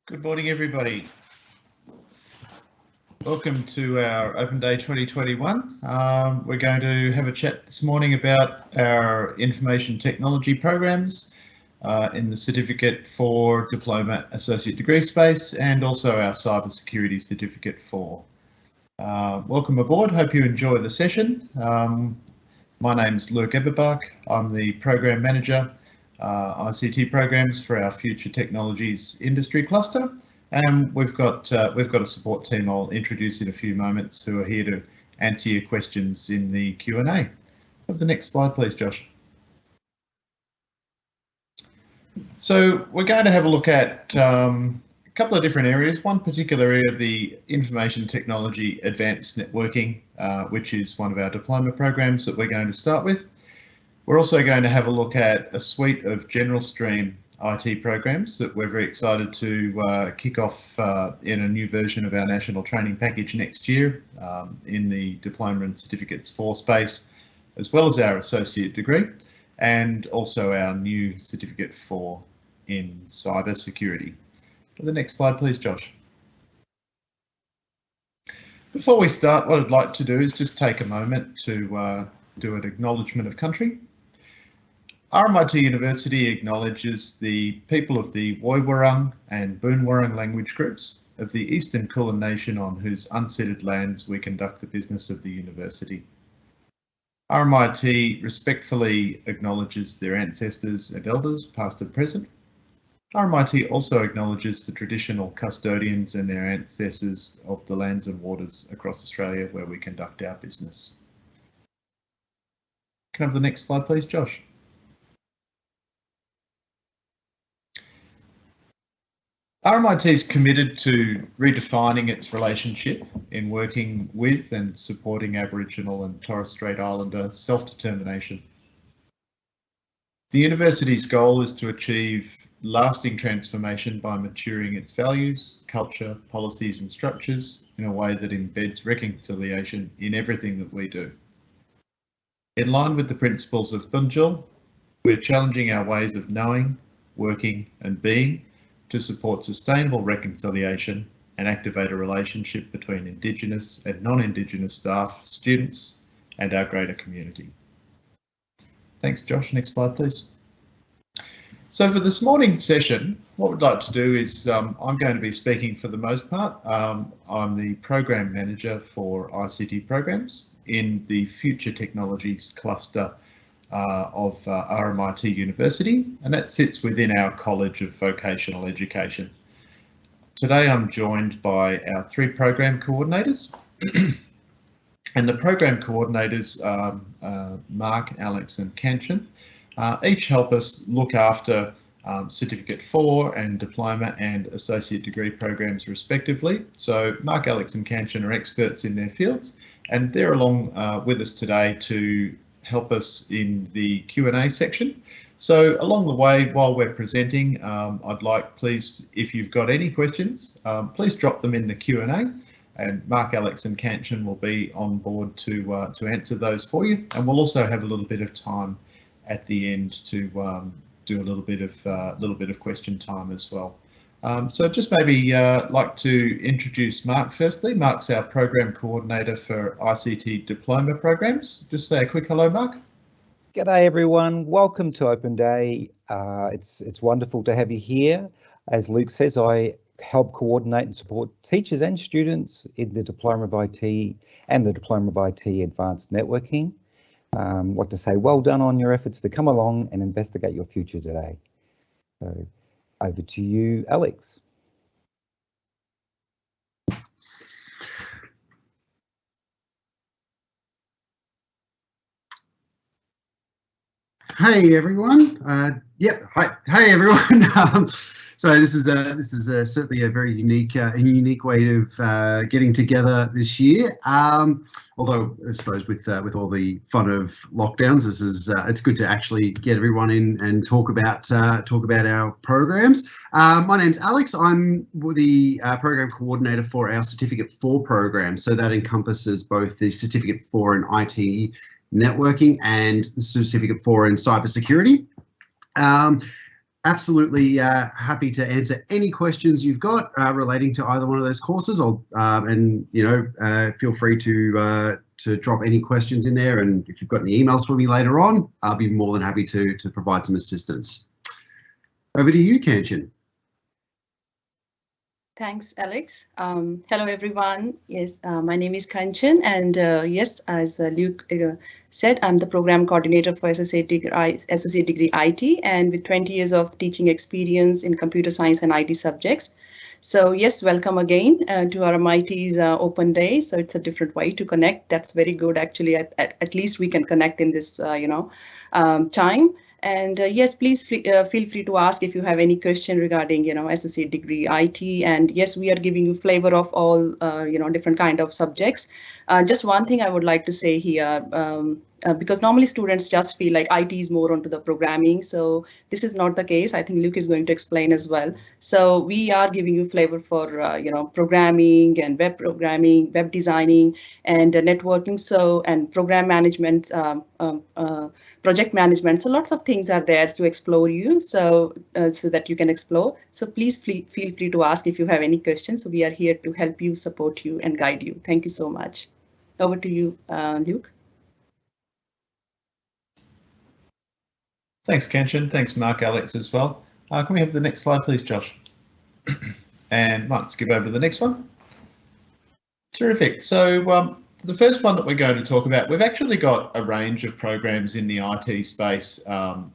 Good morning, everybody. Welcome to our Open Day 2021. We're going to have a chat this morning about our information technology programs in the Certificate for Diploma Associate Degree space, and also our Cybersecurity Certificate for. Welcome aboard. Hope you enjoy the session. My name's Luke Eberbach. I'm the Program Manager, ICT Programs for our Future Technologies Industry Cluster. And we've got a support team I'll introduce in a few moments who are here to answer your questions in the Q&A. Have the next slide, please, Josh. So we're going to have a look at a couple of different areas. One particular area, the Information Technology Advanced Networking, which is one of our diploma programs that we're going to start with. We're also going to have a look at a suite of general stream IT programs that we're very excited to kick off in a new version of our national training package next year in the Diploma and Certificates for space, as well as our Associate Degree, and also our new Certificate for in Cybersecurity. The next slide, please, Josh. Before we start, what I'd like to do is just take a moment to do an acknowledgement of country. RMIT University acknowledges the people of the Woiwurrung and Boonwurrung language groups of the Eastern Kulin Nation on whose unceded lands we conduct the business of the university. RMIT respectfully acknowledges their ancestors and elders, past and present. RMIT also acknowledges the traditional custodians and their ancestors of the lands and waters across Australia where we conduct our business. Can I have the next slide, please, Josh? RMIT is committed to redefining its relationship in working with and supporting Aboriginal and Torres Strait Islander self-determination. The university's goal is to achieve lasting transformation by maturing its values, culture, policies and structures in a way that embeds reconciliation in everything that we do. In line with the principles of Bunjil, we're challenging our ways of knowing, working and being to support sustainable reconciliation and activate a relationship between Indigenous and non-Indigenous staff, students and our greater community. Thanks, Josh. Next slide, please. So for this morning's session, what we'd like to do is I'm going to be speaking for the most part. I'm the Program Manager for ICT Programs in the Future Technologies Cluster of RMIT University, and that sits within our College of Vocational Education. Today I'm joined by our three program coordinators, and the program coordinators, Mark, Alex and Kanchan, each help us look after Certificate 4 and Diploma and Associate Degree programs respectively. So Mark, Alex and Kanchan are experts in their fields, and they're along with us today to help us in the Q&A section. So along the way, while we're presenting, I'd like, please, if you've got any questions, please drop them in the Q&A, and Mark, Alex and Kanchan will be on board to answer those for you. And we'll also have a little bit of time at the end to do a little bit of question time as well. So just maybe like to introduce Mark firstly. Mark's our Program Coordinator for ICT Diploma Programs. Just say a quick hello, Mark. G'day everyone, welcome to Open Day. It's wonderful to have you here. As Luke says, I help coordinate and support teachers and students in the Diploma of IT and the Diploma of IT Advanced Networking. I'd like to say well done on your efforts to come along and investigate your future today. So, over to you, Alex. Hey everyone. Hey everyone. So this is certainly a very unique way of getting together this year. Although I suppose with all the fun of lockdowns, this is it's good to actually get everyone in and talk about our programs. My name's Alex. I'm the program coordinator for our Certificate 4 program. So that encompasses both the Certificate 4 in IT networking and the Certificate 4 in cybersecurity. absolutely happy to answer any questions you've got relating to either one of those courses. And feel free to drop any questions in there. And if you've got any emails for me later on, I'll be more than happy to provide some assistance. Over to you, Kanchan. Thanks, Alex. Hello, everyone. Yes, my name is Kanchan, and yes, as Luke said, I'm the program coordinator for Associate Degree IT, and with 20 years of teaching experience in computer science and IT subjects. So yes, welcome again to RMIT's Open Day. So it's a different way to connect. That's very good, actually. At least we can connect in this, time. And yes, please feel free to ask if you have any question regarding, Associate Degree IT. And yes, we are giving you flavor of all, different kind of subjects. Just one thing I would like to say here, because normally students just feel like IT is more onto the programming. So this is not the case. I think Luke is going to explain as well. So we are giving you flavor for, programming and web designing and networking. So, and program management, project management. So lots of things are there to explore you. So, so that you can explore. So please feel free to ask if you have any questions. So we are here to help you, support you, and guide you. Thank you so much. Over to you, Luke. Thanks, Kanchan. Thanks, Mark, Alex, as well. Can we have the next slide, please, Josh? And might skip over to the next one. Terrific. So the first one that we're going to talk about, we've actually got a range of programs in the IT space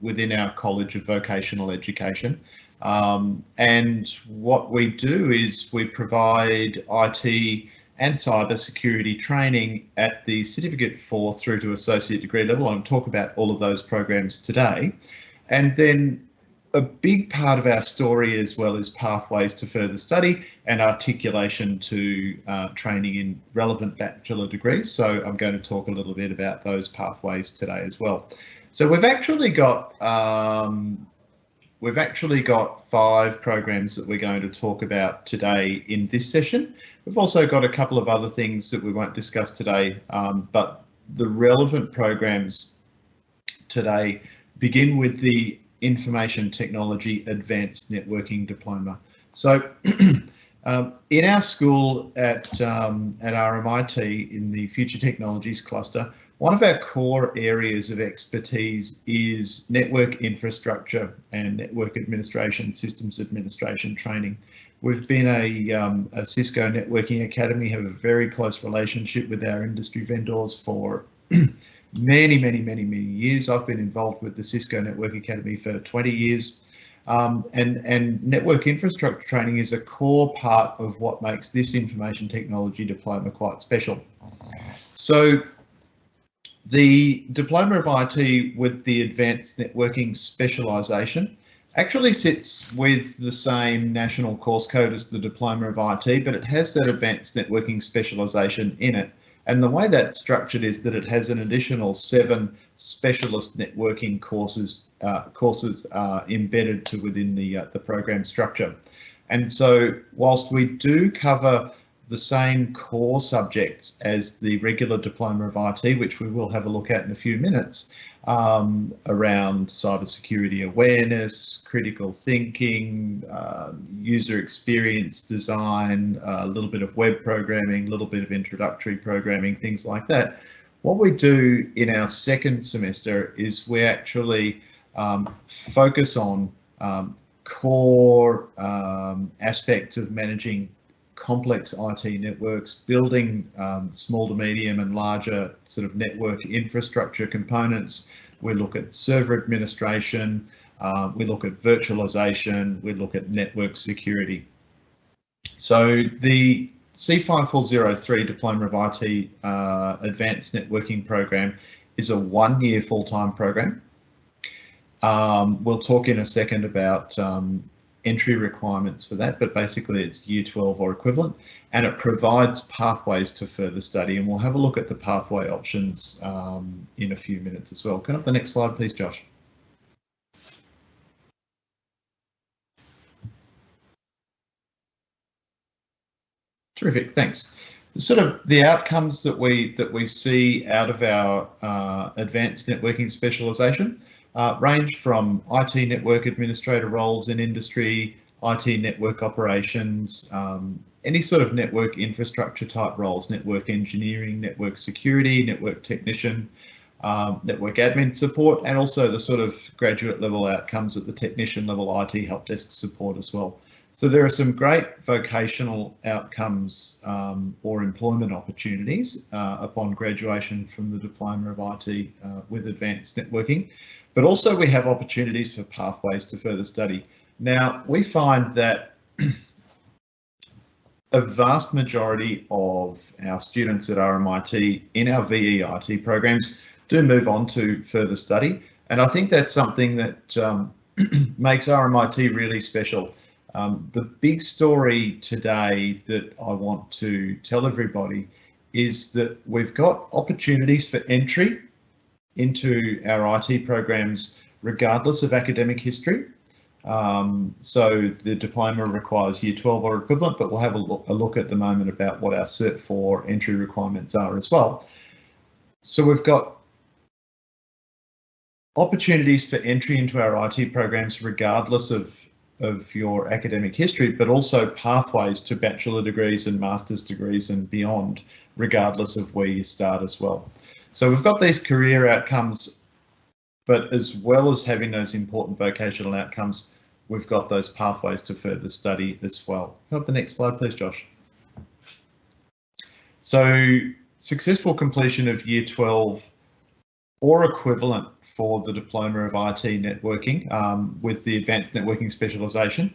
within our College of Vocational Education. And what we do is we provide IT and cyber security training at the certificate 4 through to associate degree level. I'll talk about all of those programs today. And then a big part of our story as well is pathways to further study and articulation to training in relevant bachelor degrees. So I'm going to talk a little bit about those pathways today as well. So we've actually got 5 programs that we're going to talk about today in this session. We've also got a couple of other things that we won't discuss today, but the relevant programs today begin with the Information Technology Advanced Networking Diploma. So in our school at RMIT in the Future Technologies cluster, one of our core areas of expertise is network infrastructure and network administration, systems administration training. We've been a Cisco Networking Academy, have a very close relationship with our industry vendors for many years. I've been involved with the Cisco Network Academy for 20 years. And network infrastructure training is a core part of what makes this information technology diploma quite special. So the Diploma of IT with the Advanced Networking Specialisation actually sits with the same national course code as the Diploma of IT, but it has that Advanced Networking Specialisation in it. And the way that's structured is that it has an additional 7 specialist networking courses embedded to within the program structure. And so whilst we do cover the same core subjects as the regular Diploma of IT, which we will have a look at in a few minutes, around cybersecurity awareness, critical thinking, user experience design, a little bit of web programming, a little bit of introductory programming, things like that. What we do in our second semester is we actually focus on core aspects of managing complex IT networks, building small to medium and larger sort of network infrastructure components. We look at server administration, we look at virtualization, we look at network security. So the C5403 Diploma of IT Advanced Networking Program is a 1-year full-time program. We'll talk in a second about entry requirements for that, but basically it's Year 12 or equivalent, and it provides pathways to further study, and we'll have a look at the pathway options in a few minutes as well. Can I have the next slide, please, Josh? Terrific, thanks. Sort of the outcomes that we see out of our advanced networking specialisation. range from IT network administrator roles in industry, IT network operations, any sort of network infrastructure type roles, network engineering, network security, network technician, network admin support, and also the sort of graduate level outcomes at the technician level, IT help desk support as well. So there are some great vocational outcomes or employment opportunities upon graduation from the Diploma of IT with advanced networking, but also we have opportunities for pathways to further study. Now, we find that a vast majority of our students at RMIT in our VEIT programs do move on to further study, and I think that's something that makes RMIT really special. The big story today that I want to tell everybody is that we've got opportunities for entry into our IT programs regardless of academic history. So the diploma requires Year 12 or equivalent, but we'll have a look at the moment about what our Cert 4 entry requirements are as well. So we've got opportunities for entry into our IT programs regardless of your academic history, but also pathways to bachelor degrees and master's degrees and beyond, regardless of where you start as well. So we've got these career outcomes, but as well as having those important vocational outcomes, we've got those pathways to further study as well. Can I have the next slide, please, Josh? So successful completion of Year 12 or equivalent for the Diploma of IT Networking with the Advanced Networking Specialisation.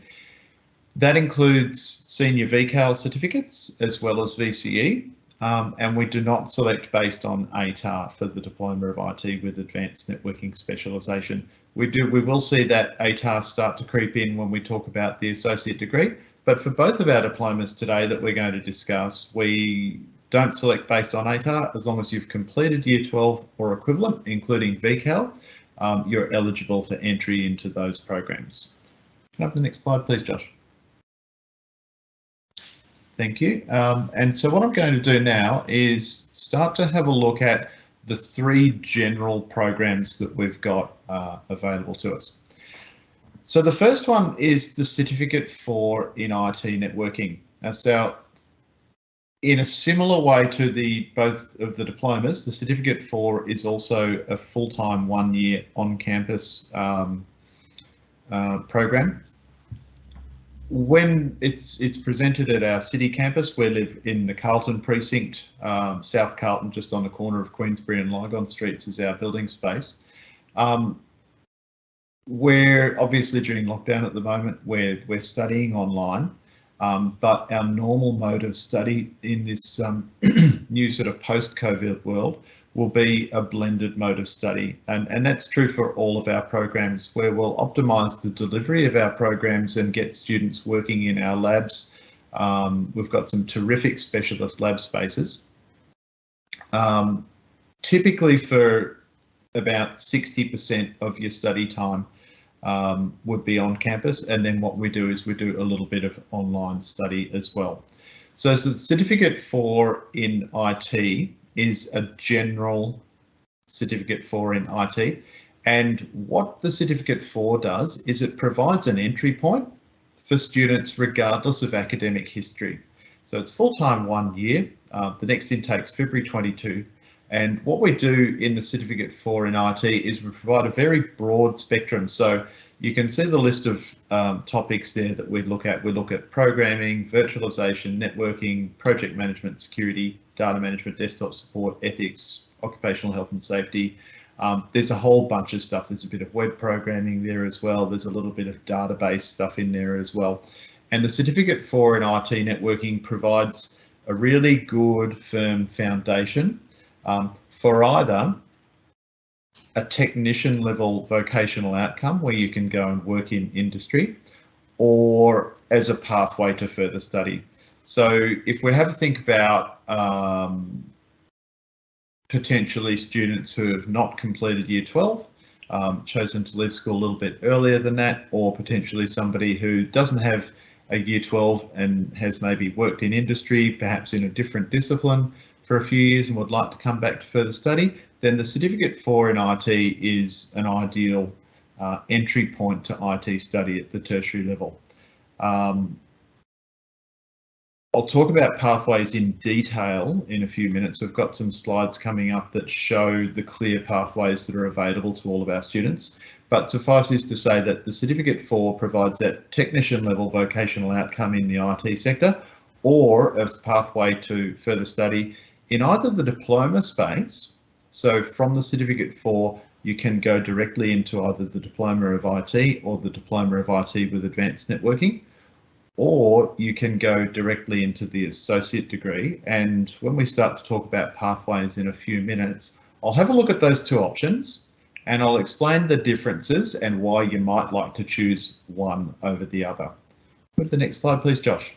That includes senior VCAL certificates as well as VCE, and we do not select based on ATAR for the Diploma of IT with Advanced Networking Specialisation. We will see that ATAR start to creep in when we talk about the Associate Degree, but for both of our diplomas today that we're going to discuss, we don't select based on ATAR. As long as you've completed Year 12 or equivalent, including VCAL, you're eligible for entry into those programs. Can I have the next slide, please, Josh? Thank you. And so what I'm going to do now is start to have a look at the three general programs that we've got available to us. So the first one is the Certificate 4 in IT Networking. So in a similar way to both of the diplomas, the Certificate 4 is also a full-time 1-year on-campus program. When it's presented at our city campus, we live in the Carlton precinct, South Carlton, just on the corner of Queensbury and Lygon Streets is our building space. We're obviously during lockdown at the moment, we're studying online. But our normal mode of study in this new sort of post-COVID world will be a blended mode of study. And that's true for all of our programs, where we'll optimise the delivery of our programs and get students working in our labs. We've got some terrific specialist lab spaces. Typically for about 60% of your study time would be on campus, and then what we do is we do a little bit of online study as well. So the Certificate 4 in IT is a general Certificate 4 in IT, and what the Certificate 4 does is it provides an entry point for students regardless of academic history. So it's full-time 1 year. The next intake's February 22. And what we do in the Certificate 4 in IT is we provide a very broad spectrum. So you can see the list of topics there that we look at. We look at programming, virtualization, networking, project management, security, data management, desktop support, ethics, occupational health and safety. There's a whole bunch of stuff. There's a bit of web programming there as well. There's a little bit of database stuff in there as well. And the Certificate 4 in IT networking provides a really good, firm foundation for either a technician level vocational outcome where you can go and work in industry, or as a pathway to further study. So if we have a think about potentially students who have not completed Year 12, chosen to leave school a little bit earlier than that, or potentially somebody who doesn't have a Year 12 and has maybe worked in industry, perhaps in a different discipline, for a few years and would like to come back to further study, then the Certificate 4 in IT is an ideal entry point to IT study at the tertiary level. I'll talk about pathways in detail in a few minutes. We've got some slides coming up that show the clear pathways that are available to all of our students. But suffice it to say that the Certificate 4 provides that technician level vocational outcome in the IT sector, or as a pathway to further study in either the diploma space. So from the Certificate 4, you can go directly into either the Diploma of IT or the Diploma of IT with Advanced Networking, or you can go directly into the associate degree. And when we start to talk about pathways in a few minutes, I'll have a look at those two options and I'll explain the differences and why you might like to choose one over the other. Move to the next slide, please, Josh.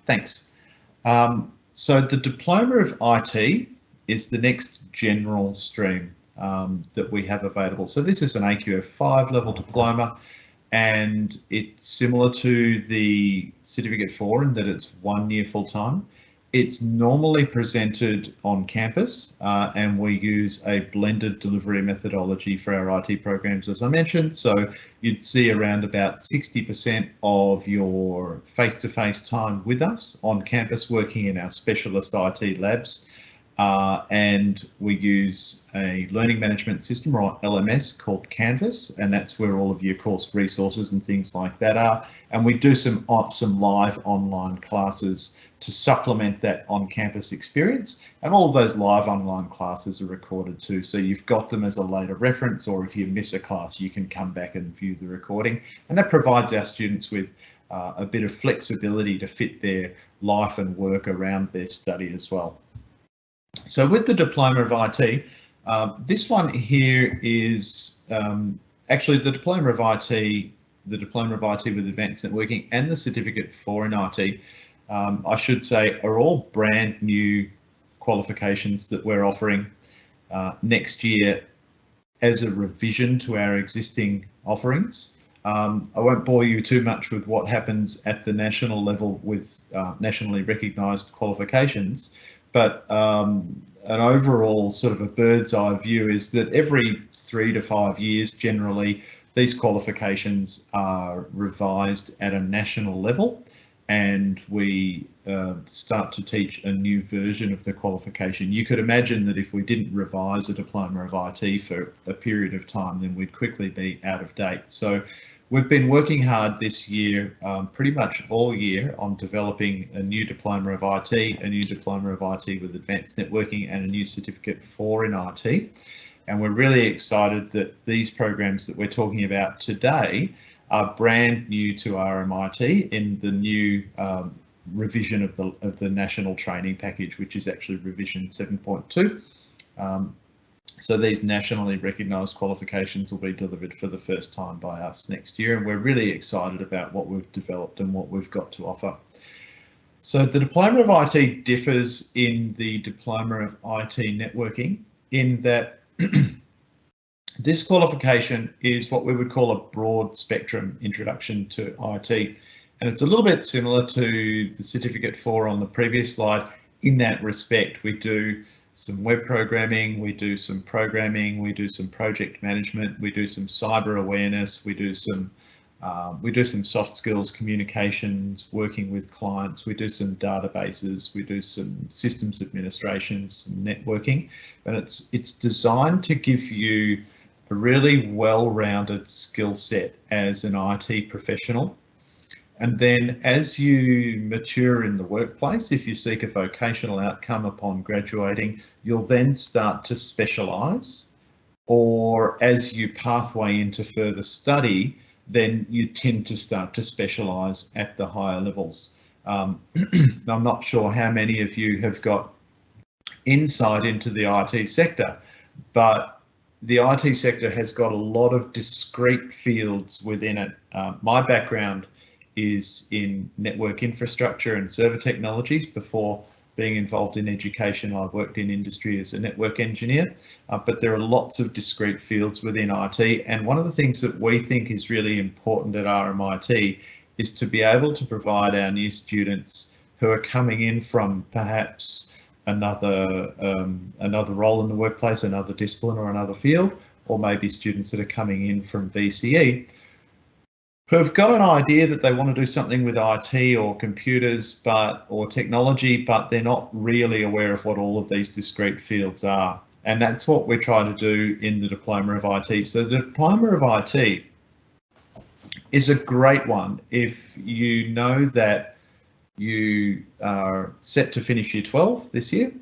Thanks. So the Diploma of IT is the next general stream that we have available. So this is an AQF5 level diploma, and it's similar to the Certificate 4 in that it's 1 year full time. It's normally presented on campus, and we use a blended delivery methodology for our IT programs, as I mentioned. So you'd see around about 60% of your face-to-face time with us on campus working in our specialist IT labs. And we use a learning management system, or LMS, called Canvas, and that's where all of your course resources and things like that are. And we do some live online classes to supplement that on-campus experience, and all of those live online classes are recorded too, so you've got them as a later reference, or if you miss a class you can come back and view the recording, and that provides our students with a bit of flexibility to fit their life and work around their study as well. So with the Diploma of IT, this one here is actually the Diploma of IT, the Diploma of IT with Advanced Networking, and the Certificate 4 in IT, I should say, are all brand new qualifications that we're offering next year as a revision to our existing offerings. I won't bore you too much with what happens at the national level with nationally recognised qualifications, but an overall sort of a bird's eye view is that every 3 to 5 years, generally, these qualifications are revised at a national level, and we start to teach a new version of the qualification. You could imagine that if we didn't revise a Diploma of IT for a period of time, then we'd quickly be out of date. So we've been working hard this year, pretty much all year, on developing a new Diploma of IT, a new Diploma of IT with Advanced Networking, and a new Certificate 4 in IT. And we're really excited that these programs that we're talking about today are brand new to RMIT in the new revision of the national training package, which is actually revision 7.2. So these nationally recognised qualifications will be delivered for the first time by us next year, and we're really excited about what we've developed and what we've got to offer. So the Diploma of IT differs in the Diploma of IT Networking in that this qualification is what we would call a broad spectrum introduction to IT, and it's a little bit similar to the Certificate 4 on the previous slide in that respect. We do some web programming, we do some programming, we do some project management, we do some cyber awareness, we do some soft skills, communications, working with clients, we do some databases, we do some systems administration, some networking, and it's designed to give you a really well-rounded skill set as an IT professional. And then as you mature in the workplace, if you seek a vocational outcome upon graduating, you'll then start to specialise, or as you pathway into further study, then you tend to start to specialise at the higher levels. I'm not sure how many of you have got insight into the IT sector, but the IT sector has got a lot of discrete fields within it. My background is in network infrastructure and server technologies. Before being involved in education, I worked in industry as a network engineer, but there are lots of discrete fields within IT. And one of the things that we think is really important at RMIT is to be able to provide our new students who are coming in from perhaps another role in the workplace, another discipline or another field, or maybe students that are coming in from VCE who've got an idea that they want to do something with IT or computers or technology, but they're not really aware of what all of these discrete fields are. And that's what we're trying to do in the Diploma of IT. So the Diploma of IT is a great one if you know that you are set to finish year 12 this year.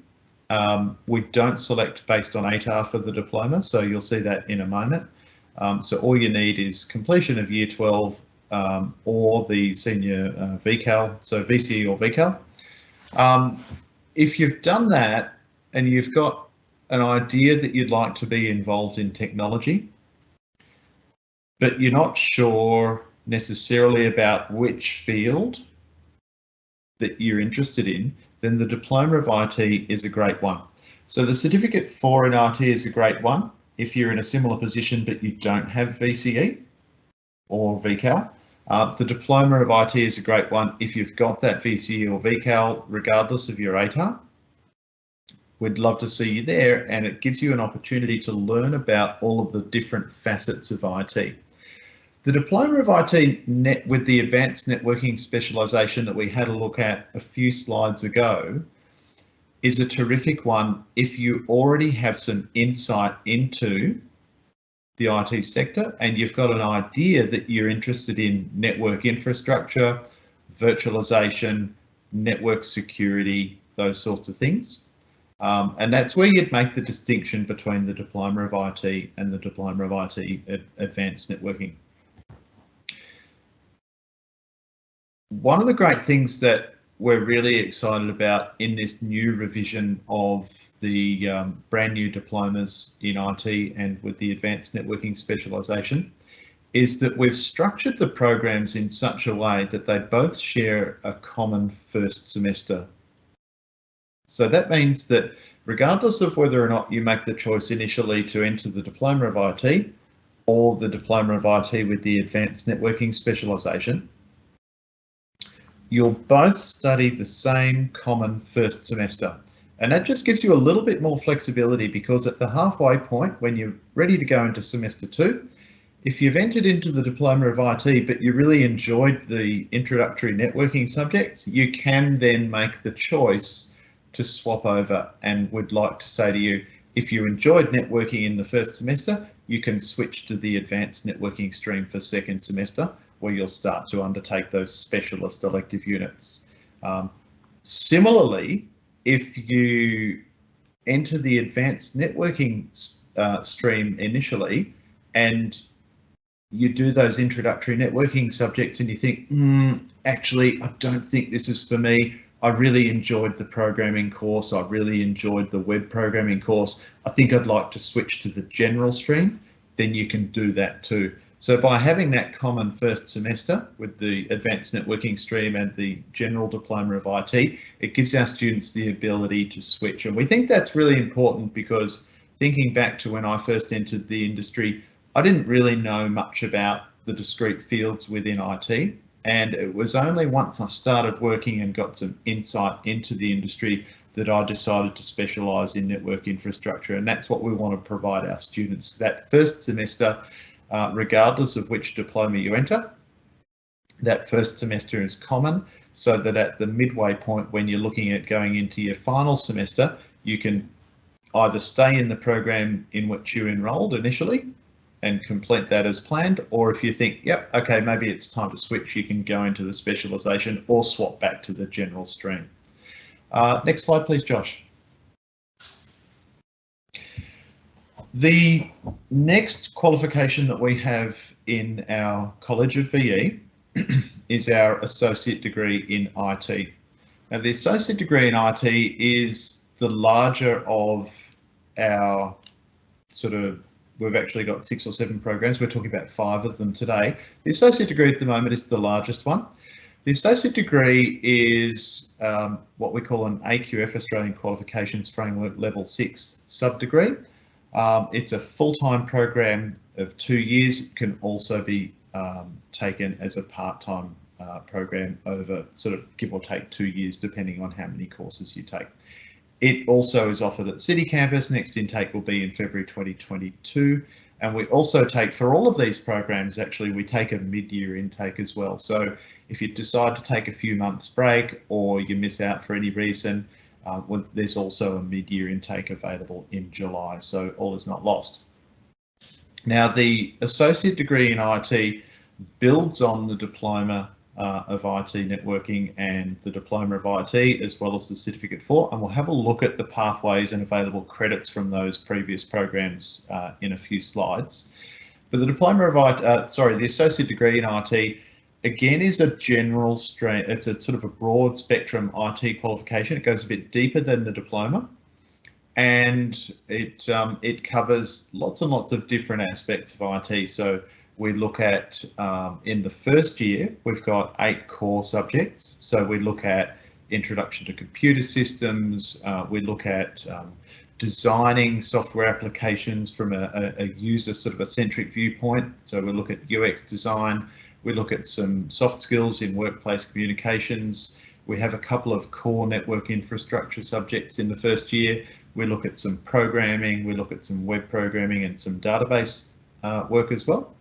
We don't select based on ATAR for the diploma, so you'll see that in a moment. So all you need is completion of year 12 or the senior VCAL, so VCE or VCAL. If you've done that and you've got an idea that you'd like to be involved in technology, but you're not sure necessarily about which field that you're interested in, then the Diploma of IT is a great one. So the Certificate 4 in IT is a great one if you're in a similar position but you don't have VCE or VCAL. The Diploma of IT is a great one if you've got that VCE or VCAL regardless of your ATAR. We'd love to see you there, and it gives you an opportunity to learn about all of the different facets of IT. The Diploma of IT with the advanced networking specialisation that we had a look at a few slides ago is a terrific one if you already have some insight into the IT sector and you've got an idea that you're interested in network infrastructure, virtualisation, network security, those sorts of things. And that's where you'd make the distinction between the Diploma of IT and the Diploma of IT Advanced Networking. One of the great things that we're really excited about in this new revision of the brand new diplomas in IT and with the advanced networking specialisation is that we've structured the programs in such a way that they both share a common first semester. So that means that regardless of whether or not you make the choice initially to enter the Diploma of IT or the Diploma of IT with the advanced networking specialisation, you'll both study the same common first semester. And that just gives you a little bit more flexibility because at the halfway point, when you're ready to go into semester 2, if you've entered into the Diploma of IT, but you really enjoyed the introductory networking subjects, you can then make the choice to swap over. And would like to say to you, if you enjoyed networking in the first semester, you can switch to the advanced networking stream for second semester, where you'll start to undertake those specialist elective units. Similarly, if you enter the advanced networking stream initially and you do those introductory networking subjects and you think, actually, I don't think this is for me. I really enjoyed the programming course. I really enjoyed the web programming course. I think I'd like to switch to the general stream. Then you can do that too. So by having that common first semester with the advanced networking stream and the general Diploma of IT, it gives our students the ability to switch. And we think that's really important because thinking back to when I first entered the industry, I didn't really know much about the discrete fields within IT. And it was only once I started working and got some insight into the industry that I decided to specialise in network infrastructure. And that's what we want to provide our students. That first semester, regardless of which diploma you enter, that first semester is common, so that at the midway point when you're looking at going into your final semester, you can either stay in the program in which you enrolled initially and complete that as planned, or if you think, yep, okay, maybe it's time to switch, you can go into the specialisation or swap back to the general stream. Next slide, please, Josh. The next qualification that we have in our College of VE is our Associate Degree in IT. Now, the Associate Degree in IT is the larger of our we've actually got 6 or 7 programs. We're talking about 5 of them today. The Associate Degree at the moment is the largest one. The Associate Degree is what we call an AQF, Australian Qualifications Framework Level 6 sub-degree. It's a full-time program of 2 years. It can also be taken as a part-time program over give or take 2 years, depending on how many courses you take. It also is offered at City Campus. Next intake will be in February 2022. And we also take, for all of these programs, actually, we take a mid-year intake as well. So if you decide to take a few months break or you miss out for any reason, there's also a mid-year intake available in July. So all is not lost. Now, the associate degree in IT builds on the Diploma of IT Networking and the Diploma of IT, as well as the Certificate 4, and we'll have a look at the pathways and available credits from those previous programs in a few slides. But the Diploma of IT, the associate degree in IT, again, is a general stream. It's a sort of a broad spectrum IT qualification. It goes a bit deeper than the diploma, and it covers lots and lots of different aspects of IT. So we look at, in the first year, we've got 8 core subjects. So we look at introduction to computer systems, we look at designing software applications from a user sort of a centric viewpoint. So we look at UX design, we look at some soft skills in workplace communications. We have a couple of core network infrastructure subjects in the first year. We look at some programming, we look at some web programming and some database work as well.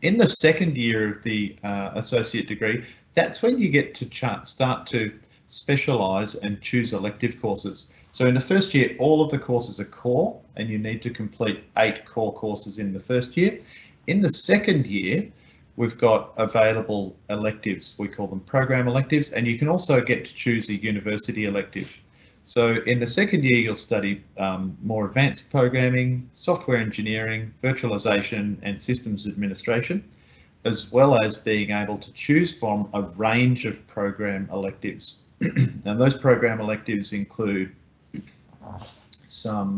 In the second year of the associate degree, that's when you get to start to specialise and choose elective courses. So in the first year, all of the courses are core, and you need to complete 8 core courses in the first year. In the second year, we've got available electives. We call them program electives, and you can also get to choose a university elective. So in the second year, you'll study more advanced programming, software engineering, virtualization, and systems administration, as well as being able to choose from a range of program electives. And those program electives include some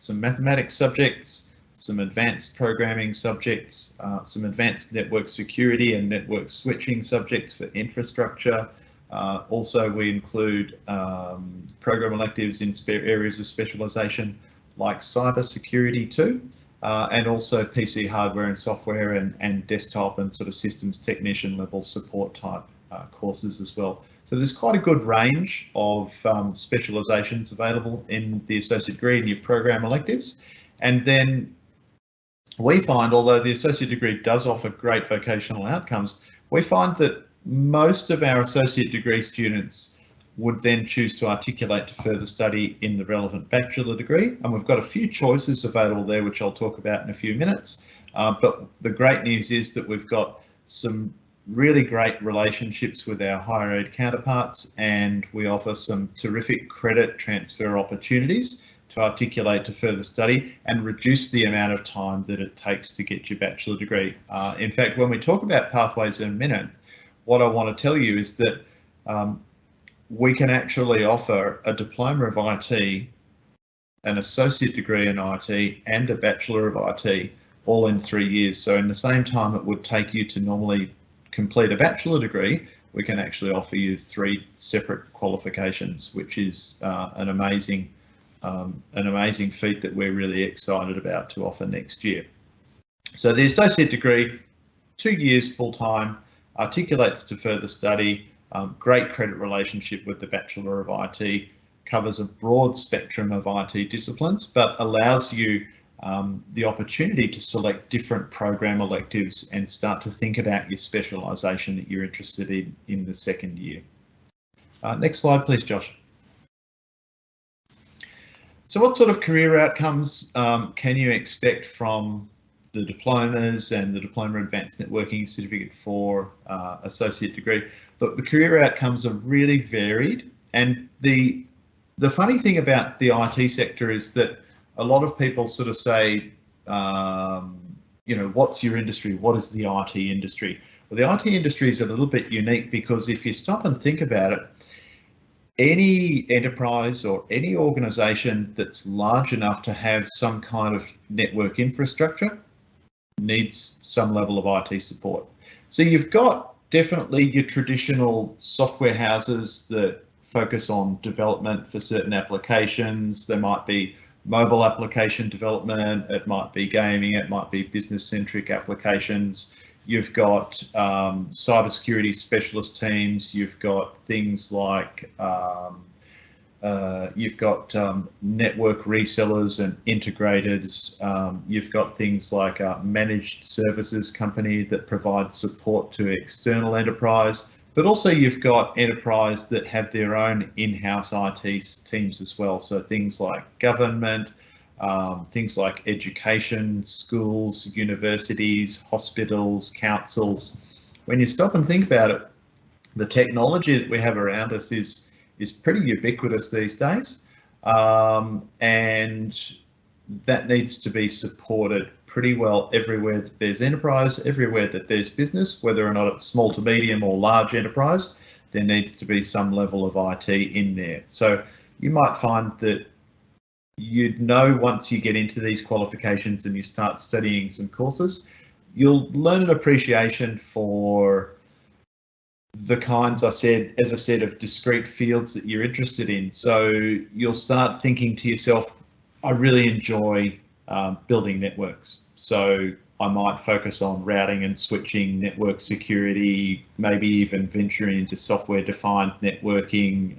mathematics subjects, some advanced programming subjects, some advanced network security and network switching subjects for infrastructure. Also, we include program electives in areas of specialisation like cyber security too, and also PC hardware and software and desktop and sort of systems technician level support type courses as well. So there's quite a good range of specialisations available in the associate degree and your program electives. And then we find, although the associate degree does offer great vocational outcomes, we find that most of our associate degree students would then choose to articulate to further study in the relevant bachelor degree. And we've got a few choices available there, which I'll talk about in a few minutes. But the great news is that we've got some really great relationships with our higher ed counterparts, and we offer some terrific credit transfer opportunities to articulate to further study and reduce the amount of time that it takes to get your bachelor degree. In fact, when we talk about pathways in a minute, what I want to tell you is that we can actually offer a Diploma of IT, an associate degree in IT, and a Bachelor of IT all in 3 years. So in the same time it would take you to normally complete a bachelor degree, we can actually offer you 3 separate qualifications, which is an amazing feat that we're really excited about to offer next year. So the associate degree, 2 years full time, articulates to further study, great credit relationship with the Bachelor of IT, covers a broad spectrum of IT disciplines, but allows you the opportunity to select different program electives and start to think about your specialisation that you're interested in the second year. Next slide, please, Josh. So what sort of career outcomes can you expect from the diplomas and the Diploma Advanced Networking Certificate 4 associate degree? Look, the career outcomes are really varied, and the funny thing about the IT sector is that a lot of people sort of say, you know, what's your industry? What is the IT industry? Well, the IT industry is a little bit unique because if you stop and think about it, any enterprise or any organisation that's large enough to have some kind of network infrastructure needs some level of IT support. So you've got definitely your traditional software houses that focus on development for certain applications. There might be mobile application development, it might be gaming, it might be business-centric applications. You've got cybersecurity specialist teams, you've got things like You've got network resellers and integrators. You've got things like a managed services company that provide support to external enterprise, but also you've got enterprise that have their own in-house IT teams as well. So things like government, things like education, schools, universities, hospitals, councils. When you stop and think about it, the technology that we have around us is pretty ubiquitous these days, and that needs to be supported pretty well everywhere that there's enterprise, everywhere that there's business, whether or not it's small to medium or large enterprise, there needs to be some level of IT in there. So you might find that you'd know once you get into these qualifications and you start studying some courses, you'll learn an appreciation for the kinds, as I said, of discrete fields that you're interested in. So you'll start thinking to yourself, I really enjoy building networks. So I might focus on routing and switching, network security, maybe even venturing into software-defined networking,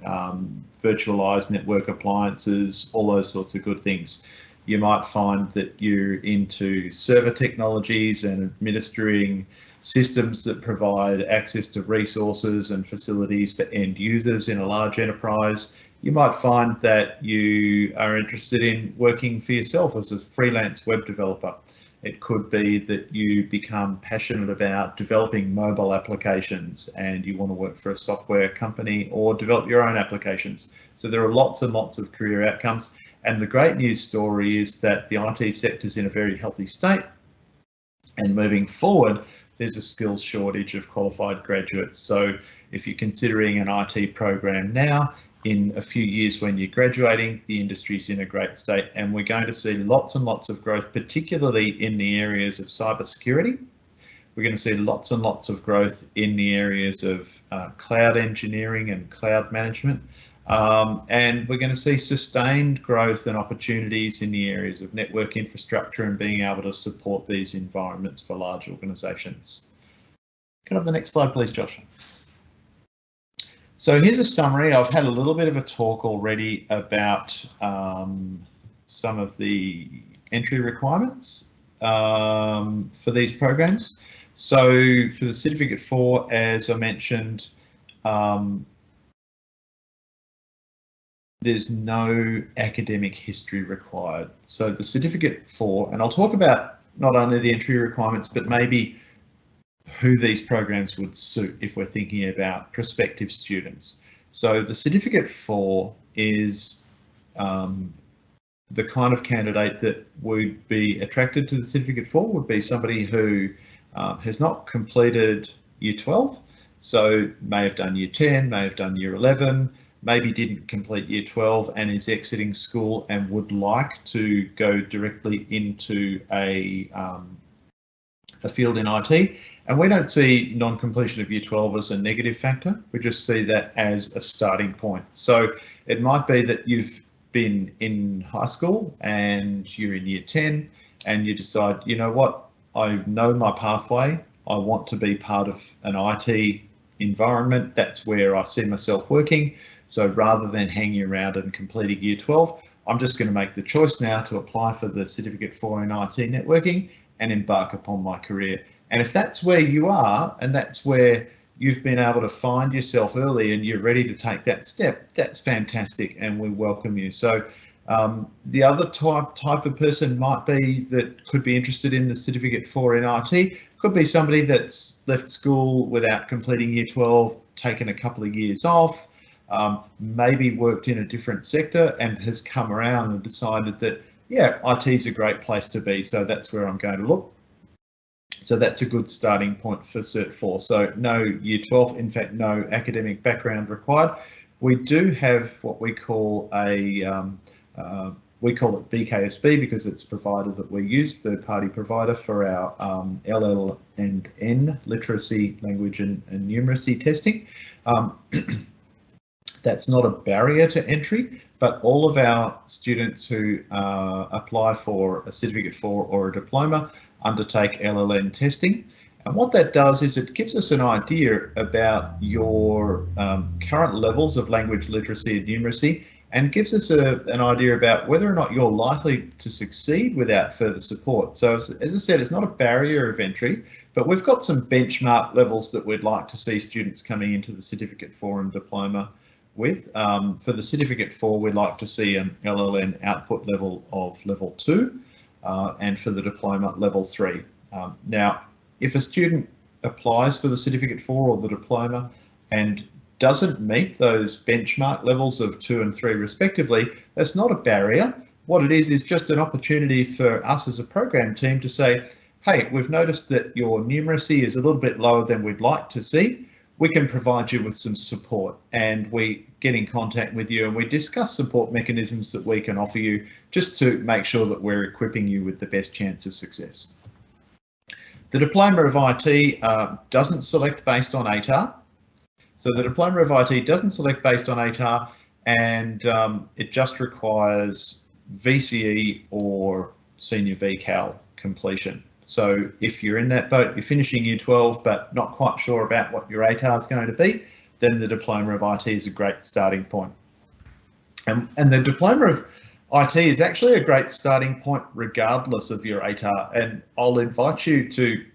virtualized network appliances, all those sorts of good things. You might find that you're into server technologies and administering systems that provide access to resources and facilities for end users in a large enterprise. You might find that you are interested in working for yourself as a freelance web developer. It could be that you become passionate about developing mobile applications and you want to work for a software company or develop your own applications. So there are lots and lots of career outcomes. And the great news story is that the IT sector is in a very healthy state, and moving forward, there's a skills shortage of qualified graduates. So if you're considering an IT program now, in a few years when you're graduating, the industry's in a great state, and we're going to see lots and lots of growth, particularly in the areas of cybersecurity. We're going to see lots and lots of growth in the areas of cloud engineering and cloud management. And we're going to see sustained growth and opportunities in the areas of network infrastructure and being able to support these environments for large organisations. Can I have the next slide, please, Josh? So here's a summary. I've had a little bit of a talk already about some of the entry requirements for these programs. So for the Certificate 4, as I mentioned, there's no academic history required. So the Certificate 4, and I'll talk about not only the entry requirements, but maybe who these programs would suit if we're thinking about prospective students. So the Certificate 4 is the kind of candidate that would be attracted to the Certificate 4 would be somebody who has not completed Year 12, so may have done Year 10, may have done Year 11, maybe didn't complete Year 12 and is exiting school and would like to go directly into a field in IT. And we don't see non-completion of Year 12 as a negative factor. We just see that as a starting point. So it might be that you've been in high school and you're in Year 10 and you decide, you know what, I know my pathway. I want to be part of an IT environment. That's where I see myself working. So rather than hanging around and completing Year 12, I'm just going to make the choice now to apply for the Certificate 4 in IT networking and embark upon my career. And if that's where you are, and that's where you've been able to find yourself early and you're ready to take that step, that's fantastic, and we welcome you. So the other type of person might be that could be interested in the Certificate 4 in IT, could be somebody that's left school without completing Year 12, taken a couple of years off, maybe worked in a different sector and has come around and decided that, yeah, IT is a great place to be, so that's where I'm going to look. So that's a good starting point for Cert 4. So no Year 12, in fact, no academic background required. We do have what we call a, we call it BKSB because it's a provider that we use, third-party provider for our LL&N, literacy, language and numeracy testing. That's not a barrier to entry, but all of our students who apply for a Certificate 4 or a diploma undertake LLN testing. And what that does is it gives us an idea about your current levels of language literacy and numeracy and gives us an idea about whether or not you're likely to succeed without further support. So as I said, it's not a barrier of entry, but we've got some benchmark levels that we'd like to see students coming into the Certificate 4 and Diploma with. For the Certificate 4, we'd like to see an LLN output level of level 2, and for the Diploma, level 3. Now, if a student applies for the Certificate 4 or the Diploma and doesn't meet those benchmark levels of 2 and 3 respectively, that's not a barrier. What it is just an opportunity for us as a program team to say, hey, we've noticed that your numeracy is a little bit lower than we'd like to see. We can provide you with some support, and we get in contact with you and we discuss support mechanisms that we can offer you just to make sure that we're equipping you with the best chance of success. The Diploma of IT doesn't select based on ATAR. So the Diploma of IT doesn't select based on ATAR, and it just requires VCE or senior VCAL completion. So if you're in that boat, you're finishing year 12 but not quite sure about what your ATAR is going to be, then the Diploma of IT is a great starting point. And the Diploma of IT is actually a great starting point regardless of your ATAR, and I'll invite you to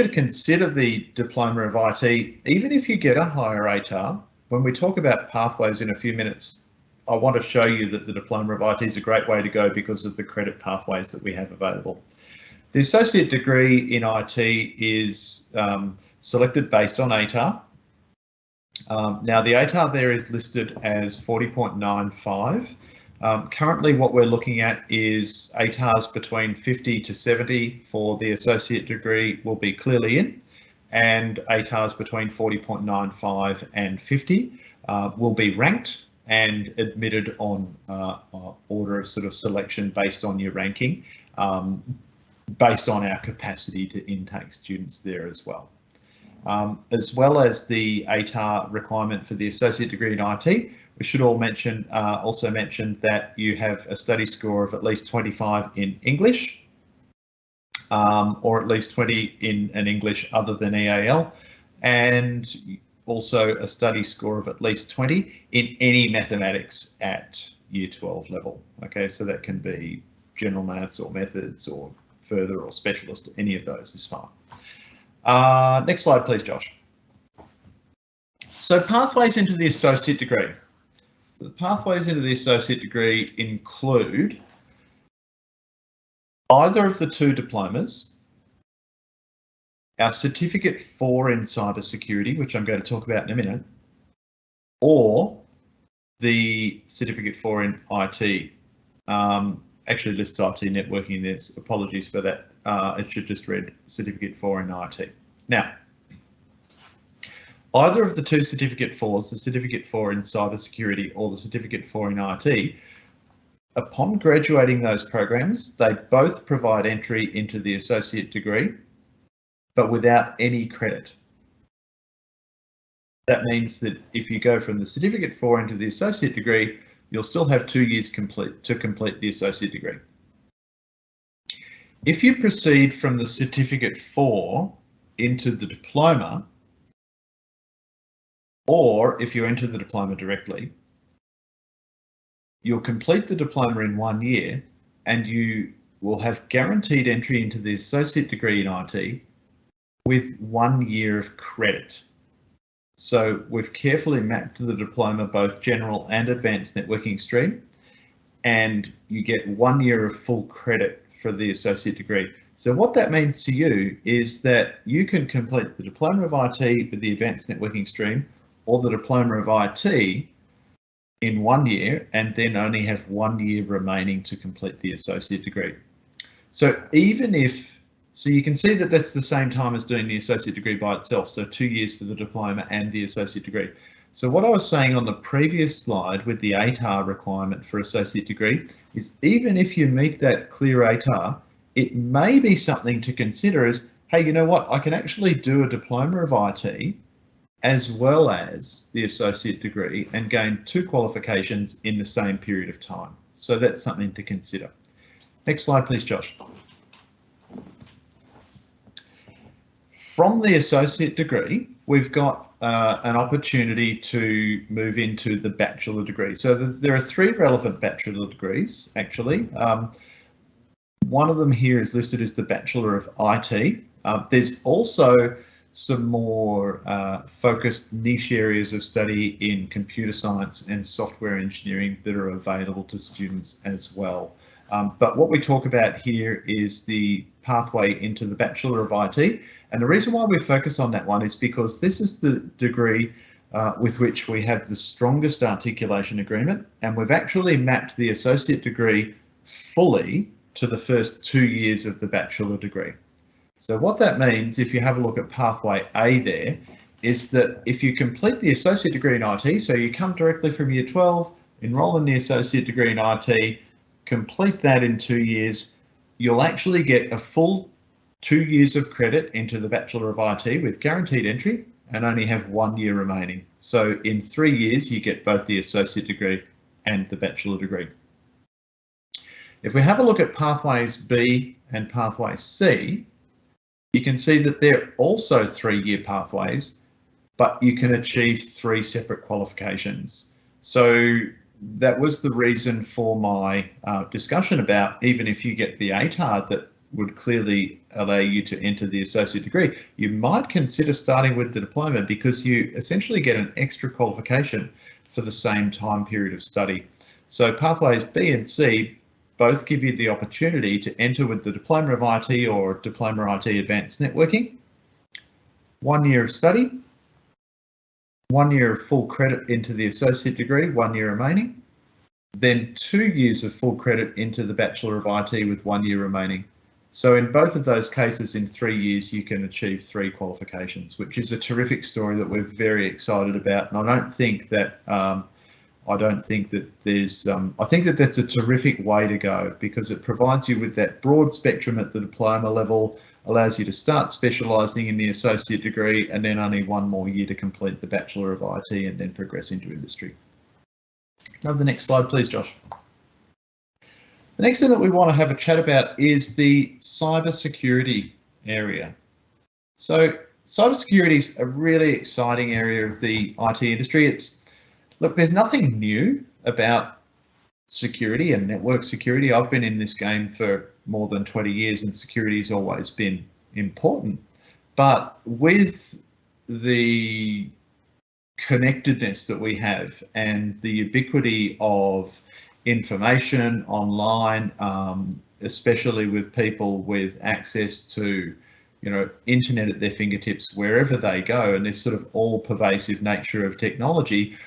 consider the Diploma of IT, even if you get a higher ATAR. When we talk about pathways in a few minutes, I want to show you that the Diploma of IT is a great way to go because of the credit pathways that we have available. The Associate Degree in IT is selected based on ATAR. Now the ATAR there is listed as 40.95. Currently what we're looking at is ATARs between 50 to 70 for the Associate Degree will be clearly in, and ATARs between 40.95 and 50 will be ranked and admitted on order of sort of selection based on your ranking, based on our capacity to intake students there as well. As well as the ATAR requirement for the Associate Degree in IT, we should also mention that you have a study score of at least 25 in English, or at least 20 in an English other than EAL, and also a study score of at least 20 in any mathematics at year 12 level. Okay, so that can be general maths or methods or further or specialist, any of those is fine. Next slide, please, Josh. So pathways into the Associate Degree. The pathways into the Associate Degree include either of the two diplomas, our Certificate 4 in Cybersecurity, which I'm going to talk about in a minute, or the Certificate 4 in IT. Actually lists IT networking, there's apologies for that. It should just read Certificate 4 in IT. Now, either of the two Certificate 4s, the Certificate 4 in Cybersecurity or the Certificate 4 in IT, upon graduating those programs, they both provide entry into the Associate Degree, but without any credit. That means that if you go from the Certificate 4 into the Associate Degree, you'll still have 2 years to complete the Associate Degree. If you proceed from the Certificate 4 into the Diploma, or if you enter the Diploma directly, you'll complete the Diploma in 1 year and you will have guaranteed entry into the Associate Degree in IT with 1 year of credit. So we've carefully mapped to the Diploma both general and advanced networking stream, and you get 1 year of full credit for the Associate Degree. So what that means to you is that you can complete the Diploma of IT with the advanced networking stream or the Diploma of IT in 1 year and then only have 1 year remaining to complete the Associate Degree. So so you can see that that's the same time as doing the Associate Degree by itself, so 2 years for the Diploma and the Associate Degree. So what I was saying on the previous slide with the ATAR requirement for Associate Degree is even if you meet that clear ATAR, it may be something to consider as, hey, you know what, I can actually do a Diploma of IT as well as the Associate Degree and gain 2 qualifications in the same period of time. So that's something to consider. Next slide, please, Josh. From the Associate Degree, we've got an opportunity to move into the bachelor degree. So there are 3 relevant bachelor degrees, actually. One of them here is listed as the Bachelor of IT. There's also some more focused niche areas of study in computer science and software engineering that are available to students as well. But what we talk about here is the pathway into the Bachelor of IT. And the reason why we focus on that one is because this is the degree with which we have the strongest articulation agreement. And we've actually mapped the associate degree fully to the first 2 years of the bachelor degree. So what that means, if you have a look at pathway A there, is that if you complete the associate degree in IT, so you come directly from year 12, enroll in the associate degree in IT, complete that in 2 years, you'll actually get a full 2 years of credit into the Bachelor of IT with guaranteed entry and only have 1 year remaining. So in 3 years, you get both the associate degree and the bachelor degree. If we have a look at pathways B and pathway C, you can see that they're also 3-year pathways, but you can achieve 3 separate qualifications. So that was the reason for my discussion about, even if you get the ATAR that would clearly allow you to enter the associate degree, you might consider starting with the diploma because you essentially get an extra qualification for the same time period of study. So pathways B and C both give you the opportunity to enter with the Diploma of IT or Diploma IT Advanced Networking, 1 year of study, 1 year of full credit into the associate degree, 1 year remaining, then 2 years of full credit into the Bachelor of IT with 1 year remaining. So in both of those cases, in 3 years, you can achieve 3 qualifications, which is a terrific story that we're very excited about. And I don't think that there's, I think that that's a terrific way to go because it provides you with that broad spectrum at the diploma level, allows you to start specialising in the associate degree and then only 1 more year to complete the Bachelor of IT and then progress into industry. Go to the next slide, please, Josh. The next thing that we want to have a chat about is the cybersecurity area. So cybersecurity is a really exciting area of the IT industry. Look, there's nothing new about security and network security. I've been in this game for more than 20 years and security's always been important. But with the connectedness that we have and the ubiquity of information online, especially with people with access to, internet at their fingertips wherever they go, and this sort of all-pervasive nature of technology,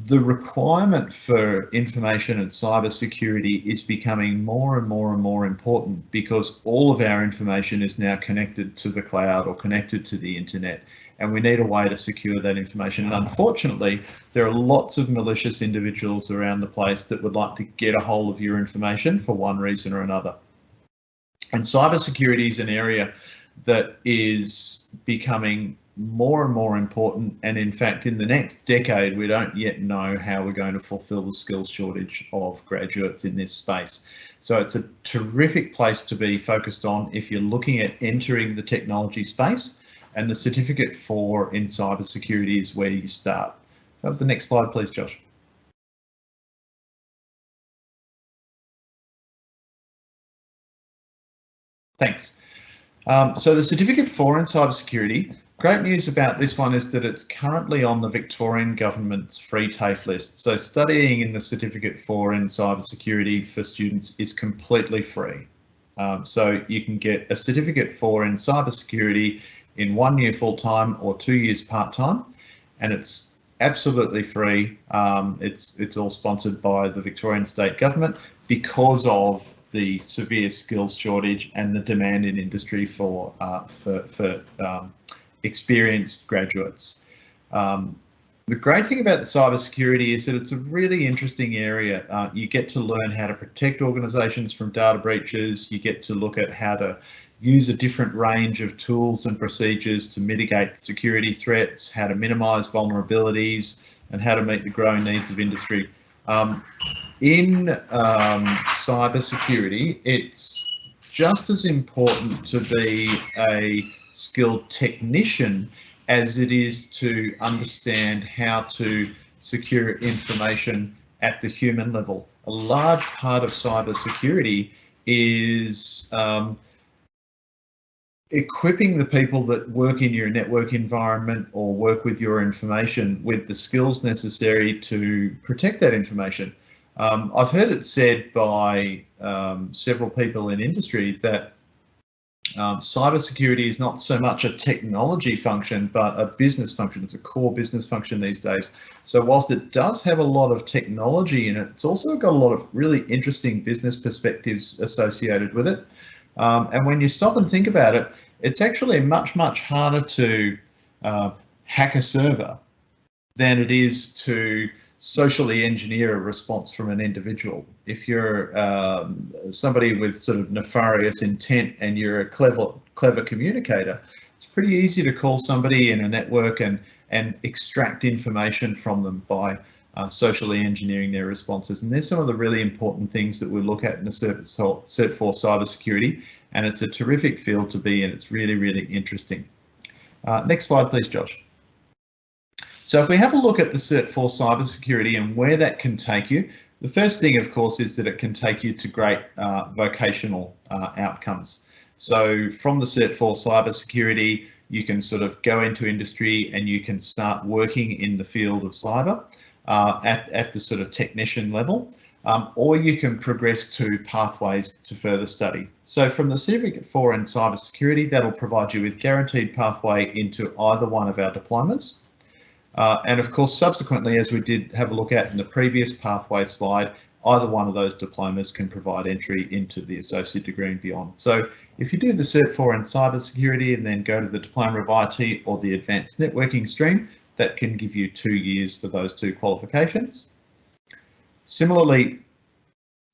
the requirement for information and cybersecurity is becoming more and more and more important because all of our information is now connected to the cloud or connected to the internet, and we need a way to secure that information. And unfortunately, there are lots of malicious individuals around the place that would like to get a hold of your information for one reason or another. And cybersecurity is an area that is becoming more and more important, and in fact in the next decade we don't yet know how we're going to fulfill the skills shortage of graduates in this space. So it's a terrific place to be focused on if you're looking at entering the technology space, and the Certificate 4 in cybersecurity is where you start. So the next slide, please, Josh. Thanks. So the Certificate 4 in cybersecurity, great news about this one is that it's currently on the Victorian government's free TAFE list. So studying in the Certificate 4 in cybersecurity for students is completely free. So you can get a Certificate 4 in cybersecurity in 1 year full-time or 2 years part-time, and it's absolutely free. It's all sponsored by the Victorian state government because of the severe skills shortage and the demand in industry for experienced graduates. The great thing about the cybersecurity is that it's a really interesting area. You get to learn how to protect organisations from data breaches. You get to look at how to use a different range of tools and procedures to mitigate security threats, how to minimise vulnerabilities, and how to meet the growing needs of industry. In cybersecurity, it's just as important to be a skilled technician as it is to understand how to secure information at the human level. A large part of cybersecurity is equipping the people that work in your network environment or work with your information with the skills necessary to protect that information. I've heard it said by several people in industry that cybersecurity is not so much a technology function, but a business function. It's a core business function these days. So whilst it does have a lot of technology in it, it's also got a lot of really interesting business perspectives associated with it. And when you stop and think about it, it's actually much harder to hack a server than it is to socially engineer a response from an individual. If you're somebody with sort of nefarious intent and you're a clever communicator, it's pretty easy to call somebody in a network and extract information from them by socially engineering their responses. And there's some of the really important things that we look at in the Cert 4 cybersecurity, and it's a terrific field to be in. It's really interesting. Next slide, please, Josh. So if we have a look at the Cert 4 cybersecurity and where that can take you, the first thing, of course, is that it can take you to great vocational outcomes. So from the Cert 4 cybersecurity, you can sort of go into industry and you can start working in the field of cyber at the sort of technician level, or you can progress to pathways to further study. So from the Certificate 4 in cybersecurity, that'll provide you with guaranteed pathway into either one of our diplomas. And of course, subsequently, as we did have a look at in the previous pathway slide, either one of those diplomas can provide entry into the associate degree and beyond. So if you do the Cert 4 in cybersecurity and then go to the Diploma of IT or the Advanced Networking stream, that can give you 2 years for those two qualifications. Similarly,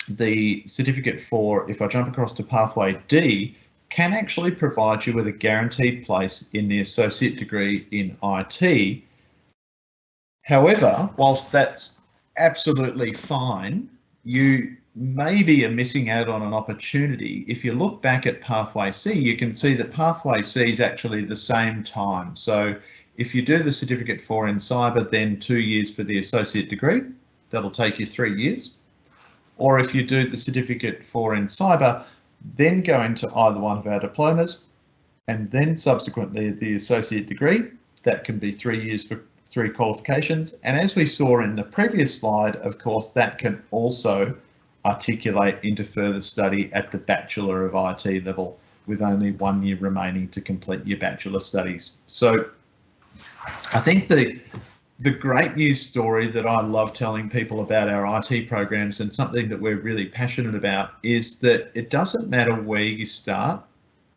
the Certificate 4, if I jump across to Pathway D, can actually provide you with a guaranteed place in the associate degree in IT. However, whilst that's absolutely fine, you maybe are missing out on an opportunity. If you look back at Pathway C, you can see that Pathway C is actually the same time. So if you do the Certificate 4 in cyber, then 2 years for the associate degree, that'll take you 3 years. Or if you do the Certificate 4 in cyber, then go into either one of our diplomas, and then subsequently the associate degree, that can be 3 years for 3 qualifications. And as we saw in the previous slide, of course, that can also articulate into further study at the Bachelor of IT level, with only 1 year remaining to complete your bachelor studies. So I think the great news story that I love telling people about our IT programs, and something that we're really passionate about, is that it doesn't matter where you start,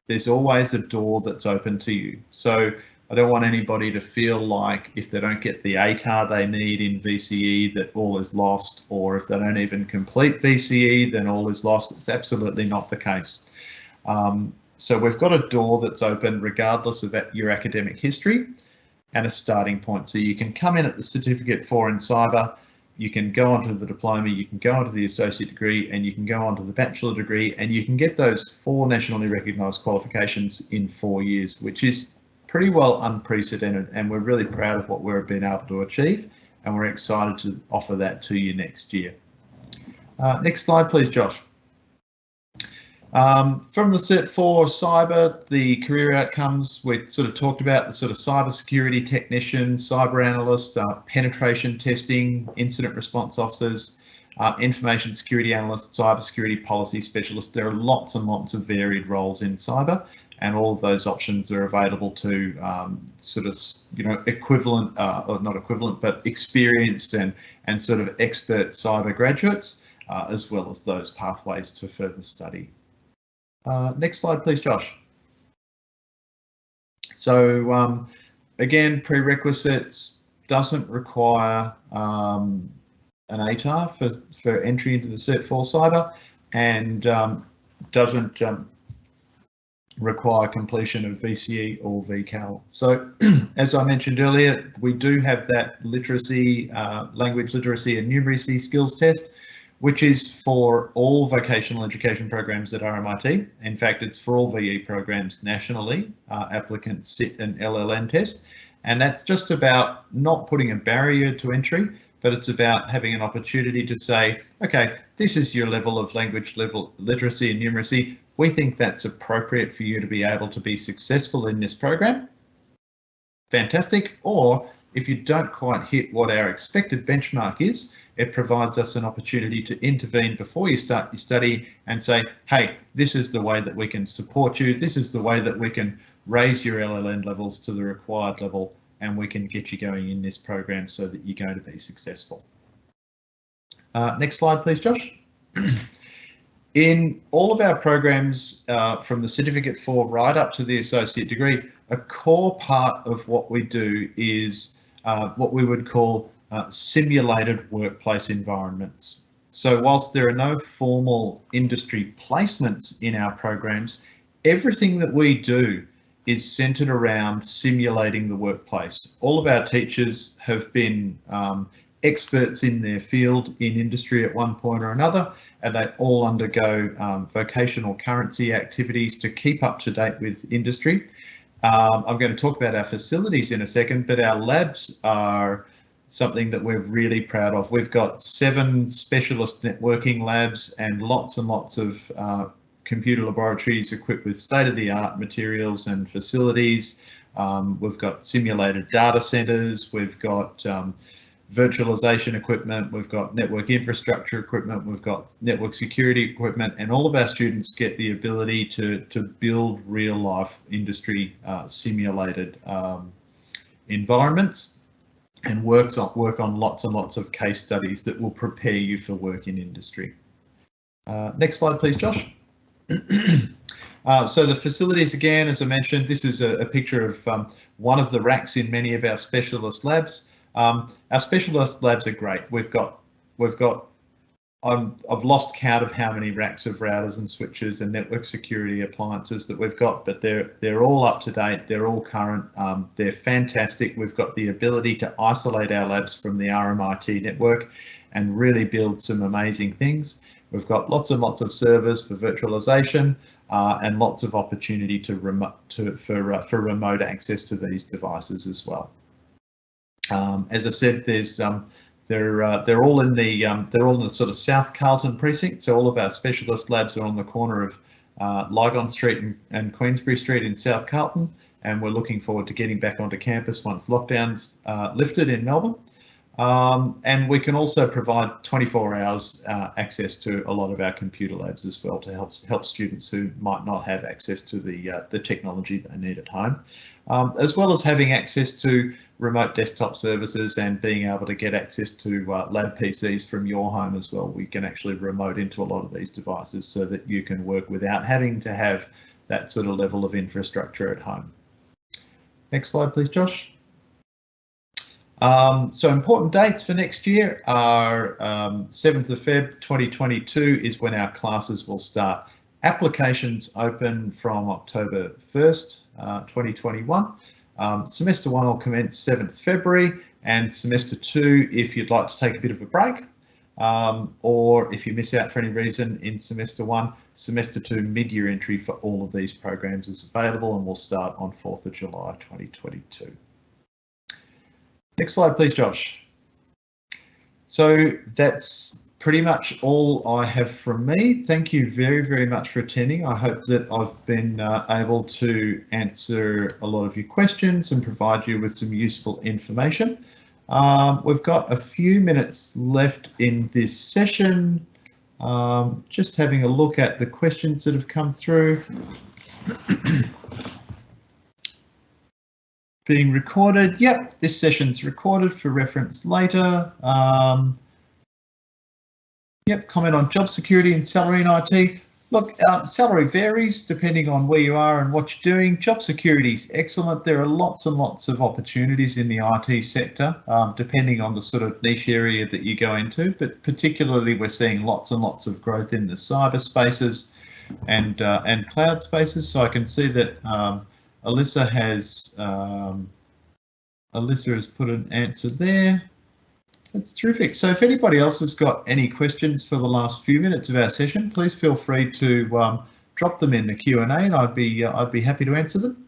there's always a door that's open to you. So I don't want anybody to feel like if they don't get the ATAR they need in VCE that all is lost, or if they don't even complete VCE then all is lost. It's absolutely not the case. So we've got a door that's open regardless of your academic history, and a starting point. So you can come in at the Certificate 4 in cyber, you can go on to the diploma, you can go on to the associate degree, and you can go on to the bachelor degree, and you can get those 4 nationally recognised qualifications in 4 years, which is pretty well unprecedented, and we're really proud of what we've been able to achieve, and we're excited to offer that to you next year. Next slide, please, Josh. From the Cert 4 cyber, the career outcomes, we sort of talked about the sort of cybersecurity technician, cyber analyst, penetration testing, incident response officers, information security analyst, cybersecurity policy specialist. There are lots and lots of varied roles in cyber, and all of those options are available to sort of, you know, equivalent, or not equivalent, but experienced and sort of expert cyber graduates, as well as those pathways to further study. Next slide, please, Josh. So again, prerequisites, doesn't require an ATAR for entry into the Cert 4 cyber, and doesn't require completion of VCE or VCAL. So as I mentioned earlier, we do have that literacy, language literacy and numeracy skills test, which is for all vocational education programs at RMIT. In fact, it's for all VE programs nationally. Applicants sit an LLN test, And that's just about not putting a barrier to entry, but it's about having an opportunity to say, okay, this is your level of language literacy and numeracy. We think that's appropriate for you to be able to be successful in this program. Fantastic. Or if you don't quite hit what our expected benchmark is, it provides us an opportunity to intervene before you start your study and say, hey, this is the way that we can support you. This is the way that we can raise your LLN levels to the required level, and we can get you going in this program so that you're going to be successful. Next slide, please, Josh. In all of our programs, from the Certificate 4 right up to the Associate Degree, a core part of what we do is what we would call simulated workplace environments. So whilst there are no formal industry placements in our programs, everything that we do is centered around simulating the workplace. All of our teachers have been experts in their field in industry at one point or another, and they all undergo vocational currency activities to keep up to date with industry. I'm going to talk about our facilities in a second, but our labs are something that we're really proud of. We've got 7 specialist networking labs and lots of computer laboratories equipped with state-of-the-art materials and facilities. We've got simulated data centers, we've got virtualization equipment, we've got network infrastructure equipment, we've got network security equipment, and all of our students get the ability to build real life industry simulated environments, and work on lots and lots of case studies that will prepare you for work in industry. Next slide, please, Josh. So the facilities, again, as I mentioned, this is a picture of one of the racks in many of our specialist labs. Our specialist labs are great. I've lost count of how many racks of routers and switches and network security appliances that we've got, but they're all up to date. They're all current. They're fantastic. We've got the ability to isolate our labs from the RMIT network and really build some amazing things. We've got lots and lots of servers for virtualization and lots of opportunity for remote access to these devices as well. As I said, they're all in the sort of South Carlton precinct. So all of our specialist labs are on the corner of Lygon Street and Queensbury Street in South Carlton, and we're looking forward to getting back onto campus once lockdowns lifted in Melbourne. And we can also provide 24 hours access to a lot of our computer labs as well to help students who might not have access to the technology they need at home, as well as having access to remote desktop services and being able to get access to lab PCs from your home as well. We can actually remote into a lot of these devices so that you can work without having to have that sort of level of infrastructure at home. Next slide, please, Josh. So important dates for next year are 7th of Feb 2022 is when our classes will start. Applications open from October 1st, 2021. Semester 1 will commence 7th February, and semester 2, if you'd like to take a bit of a break, or if you miss out for any reason in semester 1, semester 2 mid-year entry for all of these programs is available and will start on 4th of July 2022. Next slide, please, Josh. So that's pretty much all I have from me. Thank you very, very much for attending. I hope that I've been able to answer a lot of your questions and provide you with some useful information. We've got a few minutes left in this session. Just having a look at the questions that have come through. Being recorded. Yep, this session's recorded for reference later. Yep, comment on job security and salary in IT. Look, salary varies depending on where you are and what you're doing. Job security is excellent. There are lots and lots of opportunities in the IT sector, depending on the sort of niche area that you go into. But particularly, we're seeing lots and lots of growth in the cyber spaces and cloud spaces. So I can see that Alyssa has put an answer there. That's terrific. So if anybody else has got any questions for the last few minutes of our session, please feel free to drop them in the Q&A, and I'd be happy to answer them.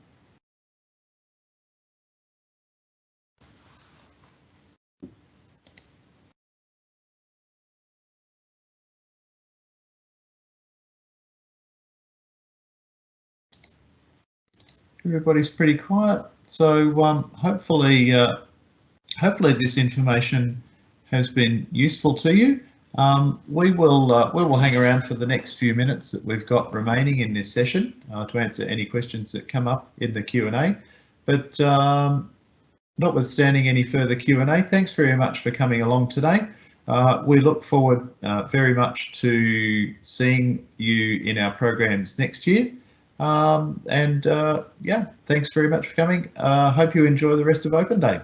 Everybody's pretty quiet. So hopefully this information has been useful to you. We will hang around for the next few minutes that we've got remaining in this session to answer any questions that come up in the Q&A. But notwithstanding any further Q&A, thanks very much for coming along today. We look forward very much to seeing you in our programs next year. Yeah, thanks very much for coming. Hope you enjoy the rest of Open Day.